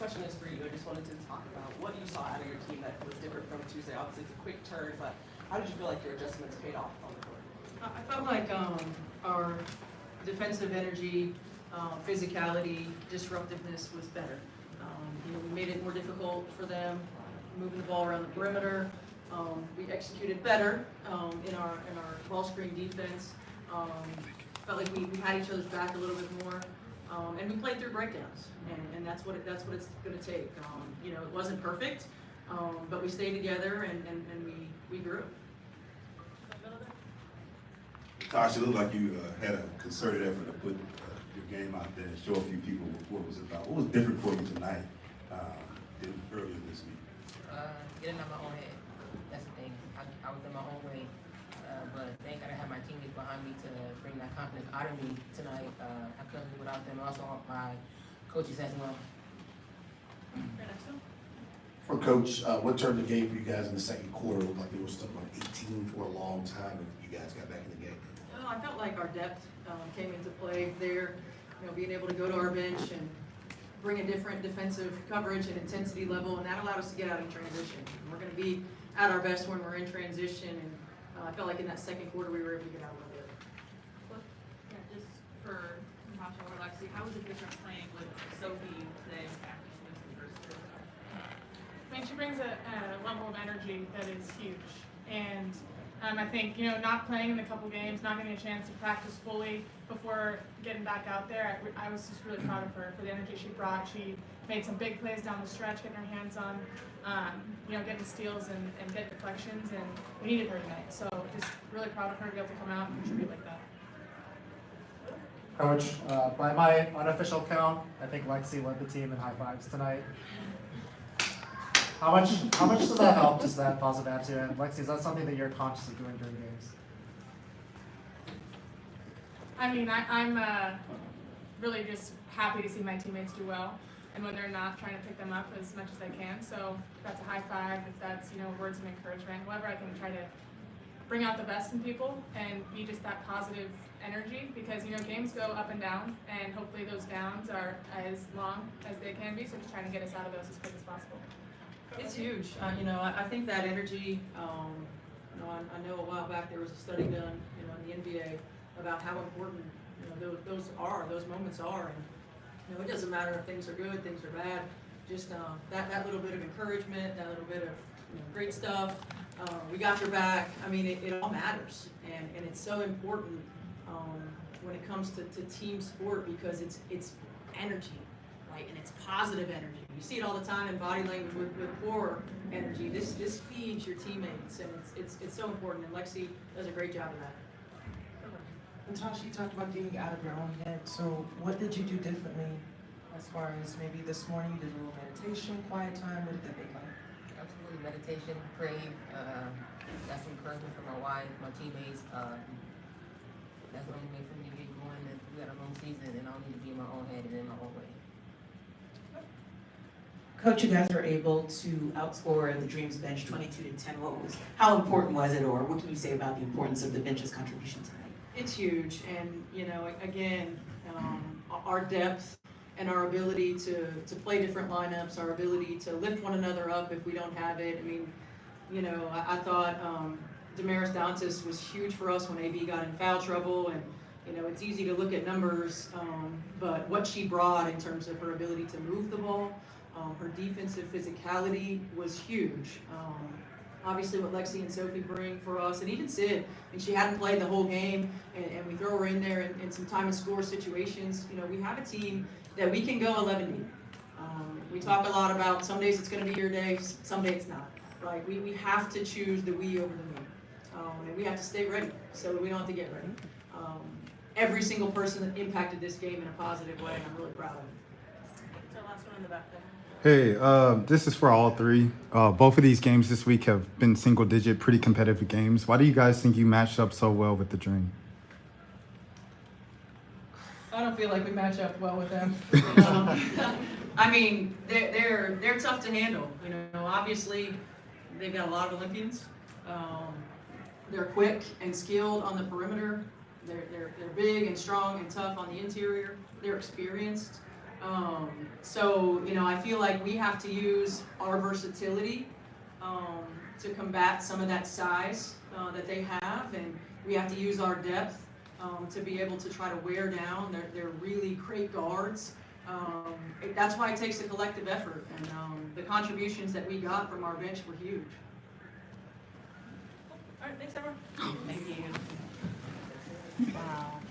question is for you. I just wanted to talk about what you saw out of your team that was different from Tuesday. Obviously, it's a quick turn, but how did you feel like your adjustments paid off on the court? I felt like our defensive energy, physicality, disruptiveness was better. We made it more difficult for them, moving the ball around the perimeter. We executed better in our ball screen defense. Felt like we had each other's back a little bit more, and we played through breakdowns, and that's what it's going to take. It wasn't perfect, but we stayed together and we grew. Tosh, it looked like you had a concerted effort to put your game out there and show a few people what it was about. What was different for you tonight earlier this week? Getting out my own head. That's the thing. I was in my own way, but thank God I had my teammates behind me to bring that confidence out of me tonight. I couldn't do without them. Also, my coaches as well. For Coach, what turned the game for you guys in the second quarter? It looked like they were stuck on 18 for a long time, and you guys got back in the game. I felt like our depth came into play there. Being able to go to our bench and bring a different defensive coverage and intensity level, and that allowed us to get out in transition. We're going to be at our best when we're in transition, and I felt like in that second quarter we were able to get out a little bit. Yeah, just for Natasha or Lexi, how was it different playing with Sophie today after she missed the first two? I mean, she brings a level of energy that is huge, and I think, not playing in a couple games, not getting a chance to practice fully before getting back out there, I was just really proud of her for the energy she brought. She made some big plays down the stretch, getting her hands on, getting steals and getting deflections, and we needed her tonight. So just really proud of her to be able to come out and contribute like that. Coach, by my unofficial count, I think Lexi led the team in high fives tonight. How much does that help, just that positive attitude? And Lexi, is that something that you're consciously doing during games? I mean, I'm really just happy to see my teammates do well, and when they're not, trying to pick them up as much as I can. So if that's a high five, if that's words of encouragement, however I can try to bring out the best in people and be just that positive energy, because games go up and down, and hopefully those downs are as long as they can be. So just trying to get us out of those as quick as possible. It's huge. I think that energy. I know a while back there was a study done, in the NBA about how important those moments are, and it doesn't matter if things are good, things are bad. Just that little bit of encouragement, that little bit of great stuff. We got your back. I mean, it all matters, and it's so important when it comes to team sport, because it's energy. Right, and it's positive energy. You see it all the time in body language with poor energy. This feeds your teammates, and it's so important. And Lexi does a great job of that. Natasha, you talked about getting out of your own head. So what did you do differently as far as maybe this morning you did a little meditation, quiet time? What did that look like? Absolutely, meditation, prayed, got some encouragement from my wife, my teammates. That's the only way for me to get going. We got a long season, and I don't need to be in my own head and in my own way. Coach, you guys were able to outscore the Dreams bench 22-10. How important was it, or what can you say about the importance of the bench's contribution tonight? It's huge, and again, our depth and our ability to play different lineups, our ability to lift one another up if we don't have it. I mean, I thought Damaris Dantas was huge for us when AB got in foul trouble, and it's easy to look at numbers, but what she brought in terms of her ability to move the ball. Her defensive physicality was huge. Obviously what Lexi and Sophie bring for us, and even Sid, and she hadn't played the whole game, and we throw her in there in some time and score situations. We have a team that we can go 11 deep. We talk a lot about some days it's going to be your day, some days it's not. Right? We have to choose the we over the me, and we have to stay ready so we don't have to get ready. Every single person that impacted this game in a positive way, and I'm really proud of it. So last one in the back there. Hey, this is for all three. Both of these games this week have been single-digit, pretty competitive games. Why do you guys think you matched up so well with the Dream? I don't feel like we match up well with them. I mean, they're tough to handle. Obviously they've got a lot of Olympians. They're quick and skilled on the perimeter. They're big and strong and tough on the interior. They're experienced. So, you know, I feel like we have to use our versatility to combat some of that size that they have, and we have to use our depth to be able to try to wear down. They're really great guards. That's why it takes a collective effort, and the contributions that we got from our bench were huge. All right, thanks, everyone. Thank you. Wow.